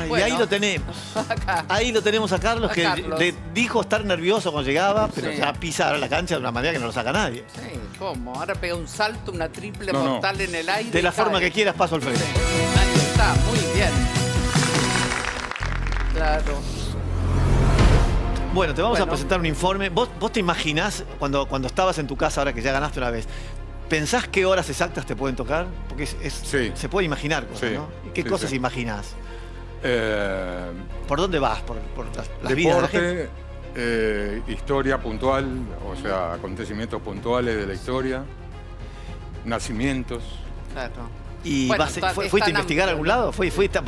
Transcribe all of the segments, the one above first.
Bueno, y ahí lo tenemos. Acá. Ahí lo tenemos a Carlos, A que Carlos. le dijo estar nervioso cuando llegaba, pero Sí. ya pisa ahora la cancha de una manera que no lo saca nadie. Sí, ¿cómo? Ahora pega un salto, una triple No, no. mortal en el aire. De la y cae. forma que quieras, paso al frente. Ahí está, muy bien. Claro. Bueno, te vamos a Bueno. presentar un informe. ¿Vos te imaginás, cuando estabas en tu casa, ahora que ya ganaste una vez, pensás qué horas exactas te pueden tocar? Porque Sí. se puede imaginar cosas, Sí. ¿no? ¿Y qué Sí, cosas sí. imaginás? Eh, ¿Por dónde vas? ¿Por las vidas de la gente? Deporte, historia puntual, o sea, acontecimientos puntuales de la historia, nacimientos. Claro. ¿Y Bueno, fuiste es a tan investigar a algún amplio. lado?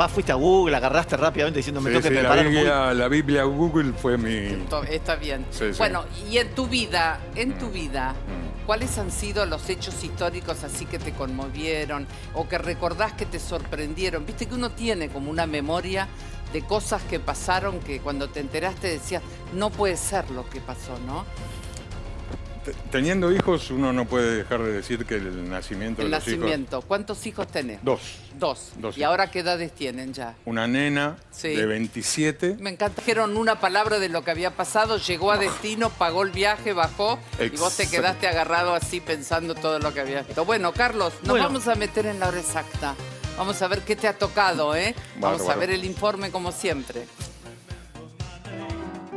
¿Fuiste a Google, agarraste rápidamente diciendo me Sí, tengo que sí, preparar muy... la Biblia Google fue mi... Está bien. Sí, sí. Bueno, y en tu vida, Mm. ¿cuáles han sido los hechos históricos así que te conmovieron o que recordás que te sorprendieron? Viste que uno tiene como una memoria de cosas que pasaron que cuando te enteraste decías, no puede ser lo que pasó, ¿no? Teniendo hijos, uno no puede dejar de decir que el nacimiento El de los nacimiento. ¿Cuántos hijos tenés? hijos... Dos. Dos ¿Y hijos. ahora qué edades tienen ya? Una nena Sí. de 27. Me encanta. Dijeron una palabra de lo que había pasado, llegó a destino, pagó el viaje, bajó y vos te quedaste agarrado así pensando todo lo que había visto. Bueno, Carlos, nos Bueno. vamos a meter en la hora exacta. Vamos a ver qué te ha tocado, ¿eh? Vamos a Bárbaro. ver el informe como siempre.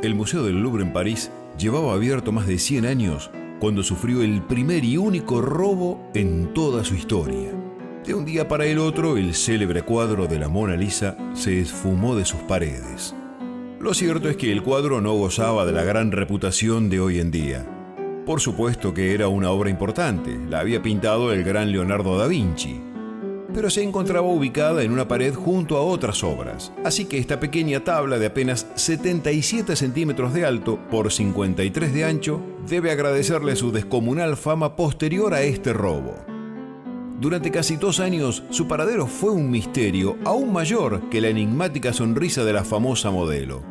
El Museo del Louvre en París llevaba abierto más de 100 años cuando sufrió el primer y único robo en toda su historia. De un día para el otro, el célebre cuadro de la Mona Lisa se esfumó de sus paredes. Lo cierto es que el cuadro no gozaba de la gran reputación de hoy en día. Por supuesto que era una obra importante, la había pintado el gran Leonardo da Vinci, pero se encontraba ubicada en una pared junto a otras obras. Así que esta pequeña tabla de apenas 77 centímetros de alto por 53 de ancho debe agradecerle su descomunal fama posterior a este robo. Durante casi 2 años, su paradero fue un misterio aún mayor que la enigmática sonrisa de la famosa modelo.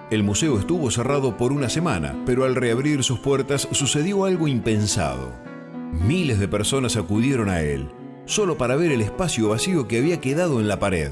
El museo estuvo cerrado por una semana, pero al reabrir sus puertas sucedió algo impensado. Miles de personas acudieron a él, solo para ver el espacio vacío que había quedado en la pared.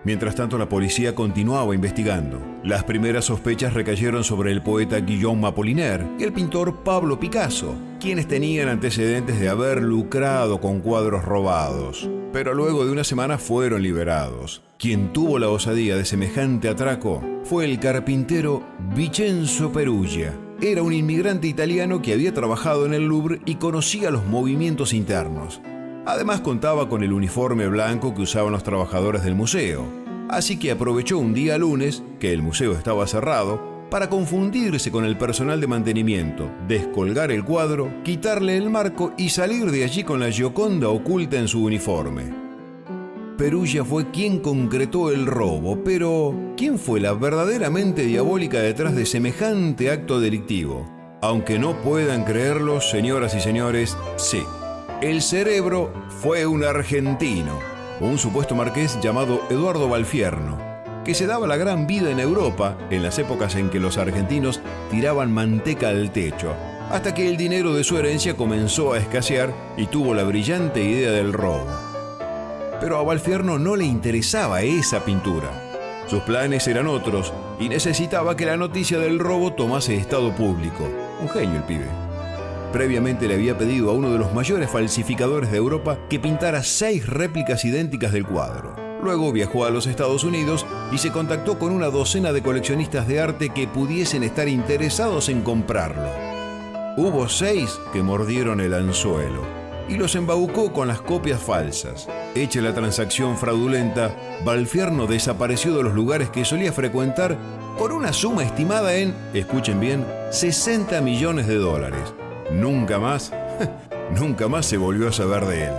Mientras tanto, la policía continuaba investigando. Las primeras sospechas recayeron sobre el poeta Guillaume Apollinaire y el pintor Pablo Picasso, quienes tenían antecedentes de haber lucrado con cuadros robados. Pero luego de una semana fueron liberados. Quien tuvo la osadía de semejante atraco fue el carpintero Vincenzo Perugia. Era un inmigrante italiano que había trabajado en el Louvre y conocía los movimientos internos. Además contaba con el uniforme blanco que usaban los trabajadores del museo. Así que aprovechó un día lunes, que el museo estaba cerrado, para confundirse con el personal de mantenimiento, descolgar el cuadro, quitarle el marco y salir de allí con la Gioconda oculta en su uniforme. Perugia fue quien concretó el robo, pero ¿quién fue la verdaderamente diabólica detrás de semejante acto delictivo? Aunque no puedan creerlo, señoras y señores, sí. El cerebro fue un argentino, un supuesto marqués llamado Eduardo Balfierno, que se daba la gran vida en Europa en las épocas en que los argentinos tiraban manteca al techo, hasta que el dinero de su herencia comenzó a escasear y tuvo la brillante idea del robo. Pero a Balfierno no le interesaba esa pintura. Sus planes eran otros y necesitaba que la noticia del robo tomase estado público. Un genio el pibe. Previamente le había pedido a uno de los mayores falsificadores de Europa que pintara 6 réplicas idénticas del cuadro. Luego viajó a los Estados Unidos y se contactó con una docena de coleccionistas de arte que pudiesen estar interesados en comprarlo. Hubo 6 que mordieron el anzuelo y los embaucó con las copias falsas. Hecha la transacción fraudulenta, Balfierno desapareció de los lugares que solía frecuentar por una suma estimada en, escuchen bien, $60 millones. Nunca más se volvió a saber de él.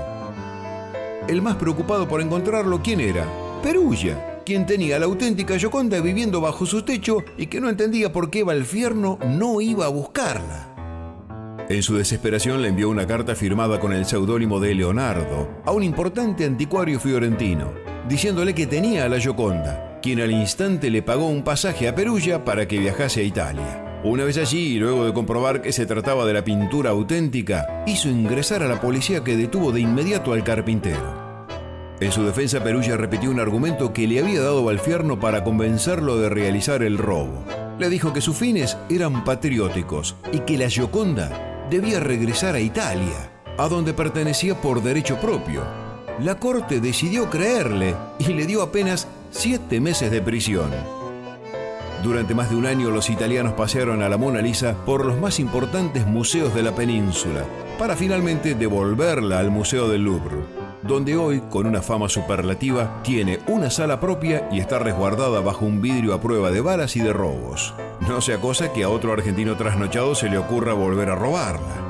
El más preocupado por encontrarlo, ¿quién era? Perugia, quien tenía la auténtica Gioconda viviendo bajo su techo y que no entendía por qué Balfierno no iba a buscarla. En su desesperación le envió una carta firmada con el seudónimo de Leonardo a un importante anticuario fiorentino, diciéndole que tenía a la Gioconda, quien al instante le pagó un pasaje a Perugia para que viajase a Italia. Una vez allí, y luego de comprobar que se trataba de la pintura auténtica, hizo ingresar a la policía, que detuvo de inmediato al carpintero. En su defensa, Perugia repitió un argumento que le había dado Valfierno para convencerlo de realizar el robo. Le dijo que sus fines eran patrióticos y que la Gioconda debía regresar a Italia, a donde pertenecía por derecho propio. La corte decidió creerle y le dio apenas 7 meses de prisión. Durante más de un año, los italianos pasearon a la Mona Lisa por los más importantes museos de la península, para finalmente devolverla al Museo del Louvre, donde hoy, con una fama superlativa, tiene una sala propia y está resguardada bajo un vidrio a prueba de balas y de robos. No sea cosa que a otro argentino trasnochado se le ocurra volver a robarla.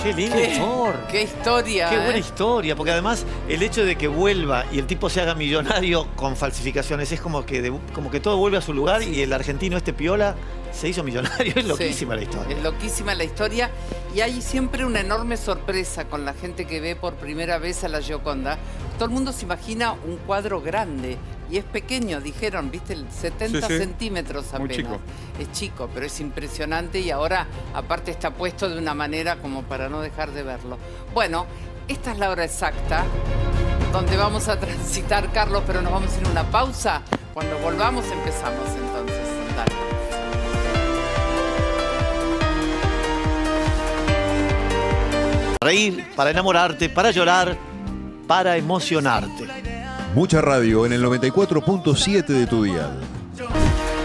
Qué lindo humor. Qué historia. Qué buena historia, porque además el hecho de que vuelva y el tipo se haga millonario con falsificaciones es como que todo vuelve a su lugar y el argentino piola se hizo millonario. Es loquísima la historia. Es loquísima la historia y hay siempre una enorme sorpresa con la gente que ve por primera vez a la Gioconda. Todo el mundo se imagina un cuadro grande y es pequeño, dijeron, ¿viste? 70 centímetros apenas. Muy chico. Es chico, pero es impresionante y ahora aparte está puesto de una manera como para no dejar de verlo. Bueno, esta es la hora exacta donde vamos a transitar, Carlos, pero nos vamos a ir a una pausa. Cuando volvamos empezamos entonces. Dale. Para reír, para enamorarte, para llorar, para emocionarte. Mucha radio en el 94.7 de tu dial.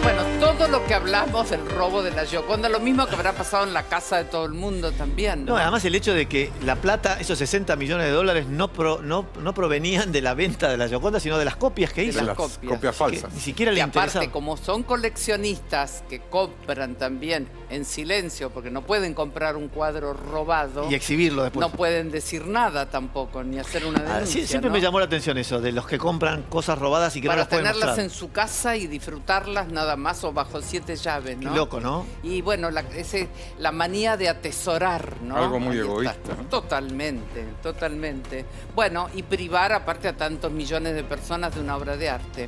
Bueno, todo lo que hablamos del robo de la Gioconda, lo mismo que habrá pasado en la casa de todo el mundo también, ¿no? No, además el hecho de que la plata, esos 60 millones de dólares, no provenían de la venta de la Gioconda, sino de las copias que hizo. las Las copias. copias falsas. Ni siquiera Y le aparte, interesaba. como son coleccionistas que compran también en silencio, porque no pueden comprar un cuadro robado Y exhibirlo después. no pueden decir nada tampoco, ni hacer una denuncia. Siempre ¿no? me llamó la atención eso, de los que compran cosas robadas y que no Para las pueden tenerlas mostrar. en su casa y disfrutarlas nada más o bajo 7 llaves, ¿no? Qué loco, ¿no? Y bueno, la manía de atesorar, ¿no? Algo muy Ahí está. egoísta, ¿no? Totalmente, totalmente. Bueno, y privar aparte a tantos millones de personas de una obra de arte.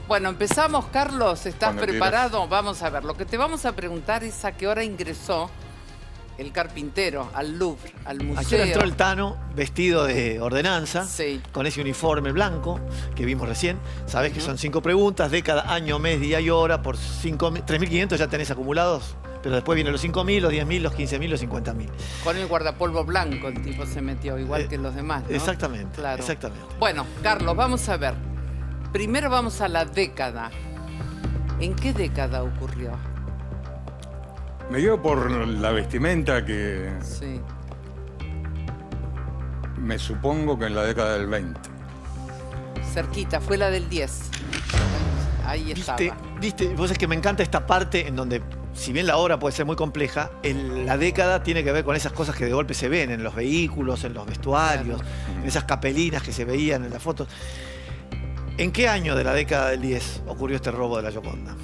Bueno, empezamos, Carlos. ¿Estás Cuando preparado? quieras. Vamos a ver. Lo que te vamos a preguntar es a qué hora ingresó el carpintero al Louvre, al museo. Aquí entró el Tano vestido de ordenanza, Sí. con ese uniforme blanco que vimos recién. Sabés que son 5 preguntas de cada año, mes, día y hora. Por 3.500 ya tenés acumulados, pero después vienen los 5.000, los 10.000, los 15.000, los 50.000. Con el guardapolvo blanco el tipo se metió, igual que los demás, ¿no? Exactamente, Claro. exactamente. Bueno, Carlos, vamos a ver. Primero vamos a la década. ¿En qué década ocurrió? Me dio por la vestimenta que Sí. me supongo que en la década del 20. Cerquita, fue la del 10. Ahí estaba. ¿Viste? Vos es que me encanta esta parte en donde, si bien la obra puede ser muy compleja, la década tiene que ver con esas cosas que de golpe se ven en los vehículos, en los vestuarios, en esas capelinas que se veían en las fotos. ¿En qué año de la década del 10 ocurrió este robo de la Gioconda?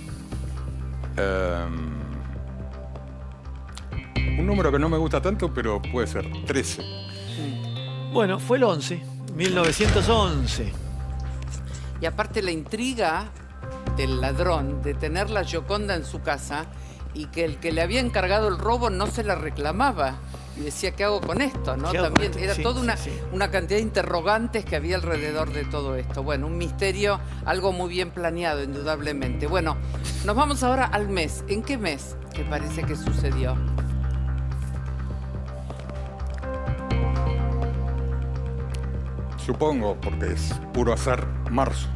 Un número que no me gusta tanto, pero puede ser 13. Bueno, fue el 11, 1911. Y aparte la intriga del ladrón de tener la Gioconda en su casa y que el que le había encargado el robo no se la reclamaba. Y decía, ¿qué hago con esto? ¿No? ¿Qué hago También con esto? era Sí, toda sí. una cantidad de interrogantes que había alrededor de todo esto. Bueno, un misterio, algo muy bien planeado, indudablemente. Bueno, nos vamos ahora al mes. ¿En qué mes te parece que sucedió? Supongo, porque es puro azar, marzo.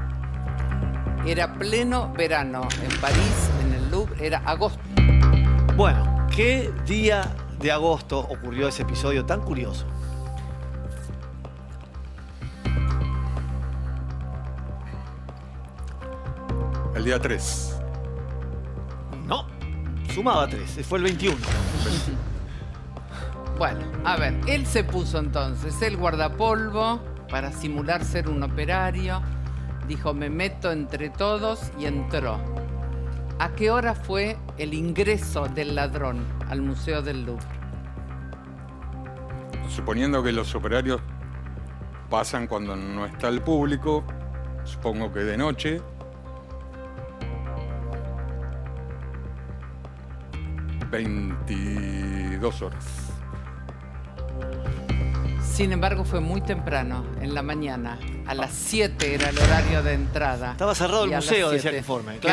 Era pleno verano en París, en el Louvre, era agosto. Bueno, ¿qué día de agosto ocurrió ese episodio tan curioso? El día 3. No, sumaba 3, fue el 21. Bueno, a ver, él se puso entonces el guardapolvo para simular ser un operario. Dijo, me meto entre todos y entró. ¿A qué hora fue el ingreso del ladrón al Museo del Louvre? Suponiendo que los operarios pasan cuando no está el público, supongo que de noche. ...22 horas. Sin embargo, fue muy temprano, en la mañana. A las 7 era el horario de entrada. Estaba cerrado el Y a las museo, decía el 7. informe. Claro,